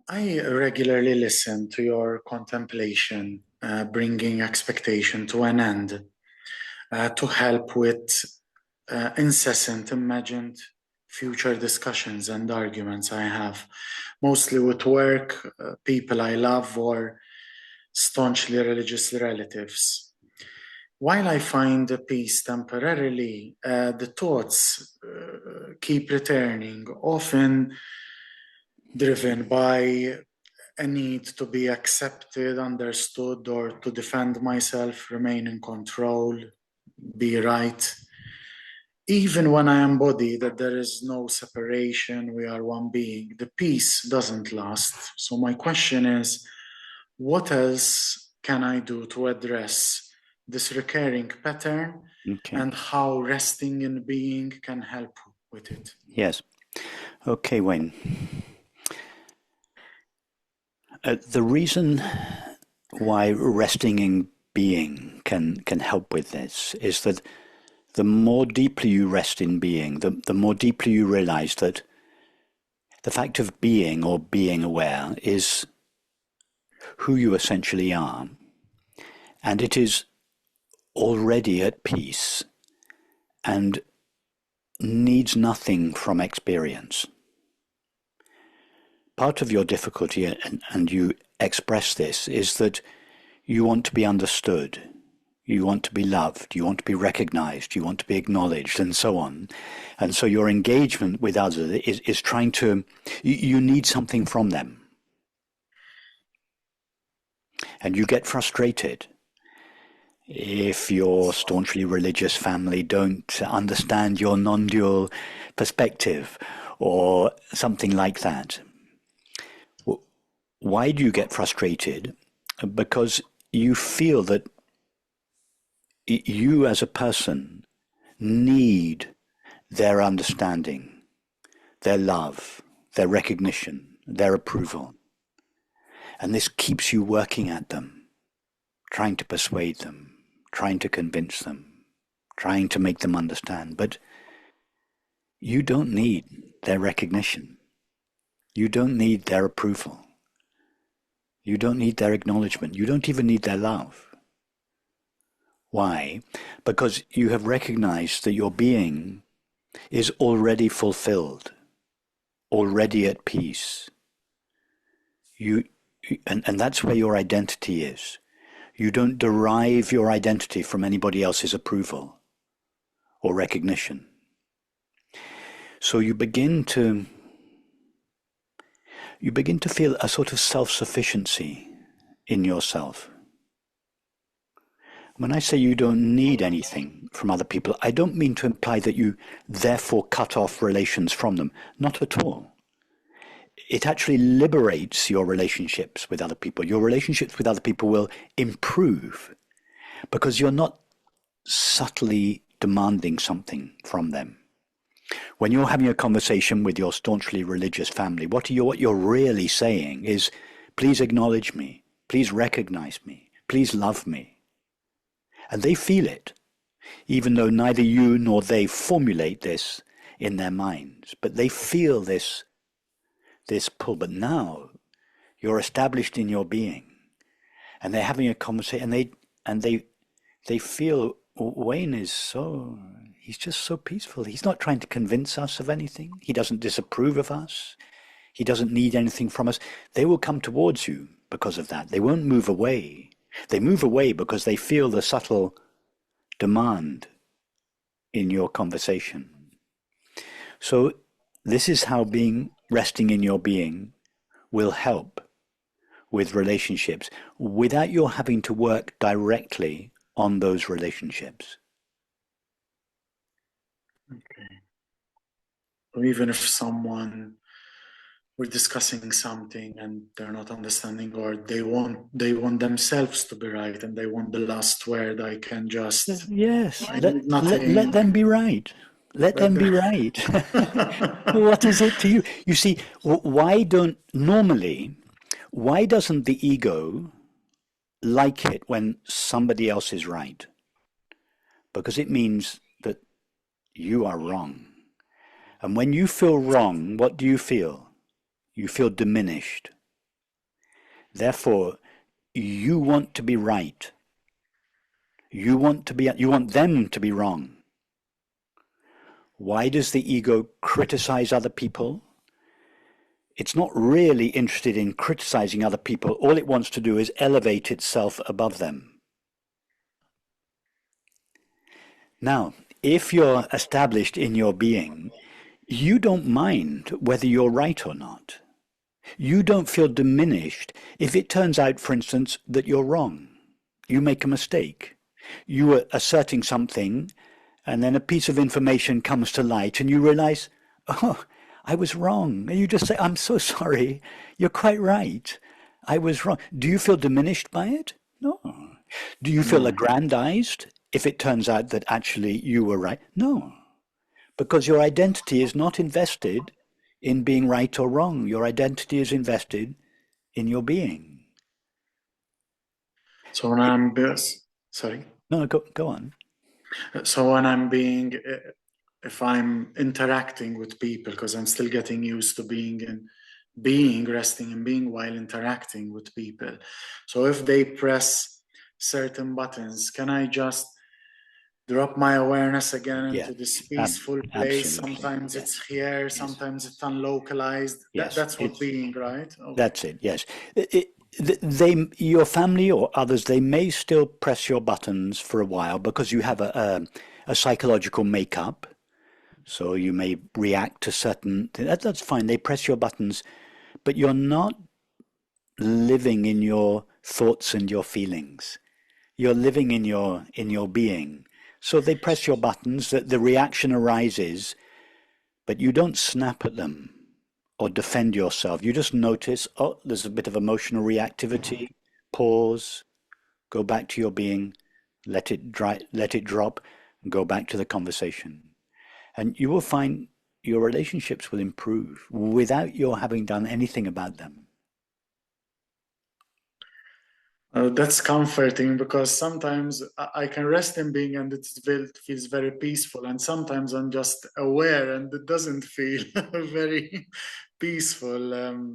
I regularly listen to your contemplation, bringing expectation to an end, to help with incessant imagined future discussions and arguments I have, mostly with work, people I love, or staunchly religious relatives. While I find the peace temporarily, the thoughts keep returning, often driven by a need to be accepted, understood, or to defend myself, remain in control, be right. Even when I embody that there is no separation, we are one being, the peace doesn't last. So, my question is, what else can I do to address this recurring pattern, Okay. and how resting in being can help with it? Yes. Okay, Wayne. The reason why resting in being can help with this is that the more deeply you rest in being, the more deeply you realize that the fact of being or being aware is who you essentially are. And it is already at peace and needs nothing from experience. Part of your difficulty, and you express this, is that you want to be understood, you want to be loved, you want to be recognized, you want to be acknowledged, and so on. And so your engagement with others is trying to, you need something from them. And you get frustrated if your staunchly religious family don't understand your non-dual perspective or something like that. Why do you get frustrated? Because you feel that you as a person need their understanding, their love, their recognition, their approval. And this keeps you working at them, trying to persuade them, trying to convince them, trying to make them understand. But you don't need their recognition. You don't need their approval. You don't need their acknowledgement. You don't even need their love. Why? Because you have recognized that your being is already fulfilled, already at peace. And that's where your identity is. You don't derive your identity from anybody else's approval or recognition. So you begin to feel a sort of self-sufficiency in yourself. When I say you don't need anything from other people, I don't mean to imply that you therefore cut off relations from them. Not at all. It actually liberates your relationships with other people. Your relationships with other people will improve because you're not subtly demanding something from them. When you're having a conversation with your staunchly religious family, what you're really saying is, please acknowledge me, please recognize me, please love me. And they feel it, even though neither you nor they formulate this in their minds. But they feel this pull. But now you're established in your being, and they're having a conversation, and they feel Wayne he's just so peaceful. He's not trying to convince us of anything. He doesn't disapprove of us. He doesn't need anything from us. They will come towards you because of that. They won't move away. They move away because they feel the subtle demand in your conversation. So this is how resting in your being will help with relationships without your having to work directly on those relationships. Okay. Or even if we're discussing something and they're not understanding, or they want themselves to be right and they want the last word, I can just Yes, nothing. let them be right. Let them be right. What is it to you? You see, why doesn't the ego like it when somebody else is right? Because it means that you are wrong. And when you feel wrong, what do you feel? You feel diminished. Therefore, you want to be right. You want them to be wrong. Why does the ego criticize other people? It's not really interested in criticizing other people. All it wants to do is elevate itself above them. Now, if you're established in your being, you don't mind whether you're right or not. You don't feel diminished if it turns out, for instance, that you're wrong. You make a mistake. You are asserting something, and then a piece of information comes to light, and you realize, oh, I was wrong. And you just say, I'm so sorry. You're quite right. I was wrong. Do you feel diminished by it? No. Do you feel aggrandized if it turns out that actually you were right? No. Because your identity is not invested in being right or wrong. Your identity is invested in your being. So when I'm sorry. No, go on. So when I'm being, if I'm interacting with people, because I'm still getting used to resting and being while interacting with people. So if they press certain buttons, can I just drop my awareness again into this peaceful place? Absolutely. Sometimes it's here, sometimes it's unlocalized. That's what being, right? Okay. That's it, yes. Your family or others, they may still press your buttons for a while because you have a psychological makeup. So you may react to certain, that's fine. They press your buttons, but you're not living in your thoughts and your feelings. You're living in your being. So they press your buttons, the reaction arises, but you don't snap at them or defend yourself. You just notice, oh, there's a bit of emotional reactivity, pause, go back to your being, let it drop, and go back to the conversation. And you will find your relationships will improve without your having done anything about them. That's comforting, because sometimes I can rest in being and it feels very peaceful, and sometimes I'm just aware and it doesn't feel very peaceful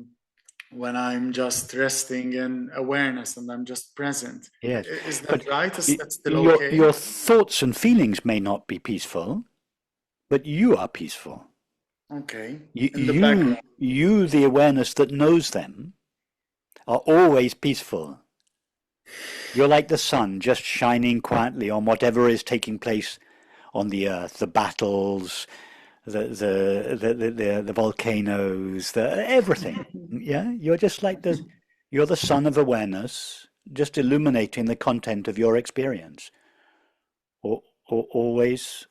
when I'm just resting in awareness and I'm just present. Yes, Is that but right? Is that still okay? your thoughts and feelings may not be peaceful, but you are peaceful. Okay. In the background. You, the awareness that knows them, are always peaceful. You're like the sun, just shining quietly on whatever is taking place on the earth, the battles, the volcanoes, everything. Yeah, you're just like you're the sun of awareness, just illuminating the content of your experience, or always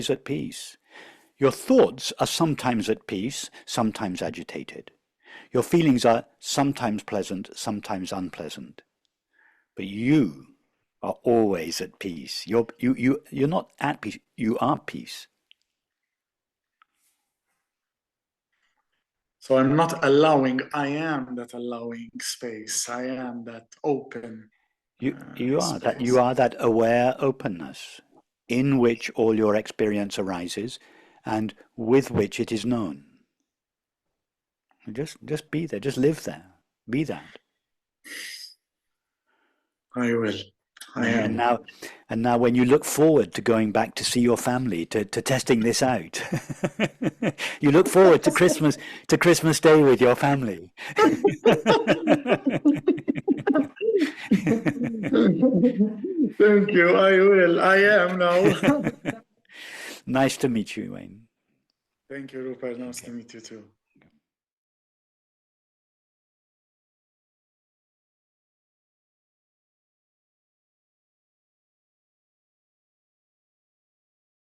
at peace. Your thoughts are sometimes at peace, sometimes agitated. Your feelings are sometimes pleasant, sometimes unpleasant. But you are always at peace. You're not at peace. You are peace. So I'm not allowing, I am that allowing space. I am that open You are that. space. You are that aware openness in which all your experience arises, and with which it is known. Just be there. Just live there. Be that. I will. I am. And now when you look forward to going back to see your family, to testing this out, you look forward to Christmas Day with your family. Thank you. I will. I am now. Nice to meet you, Wayne. Thank you, Rupert. Nice to meet you too.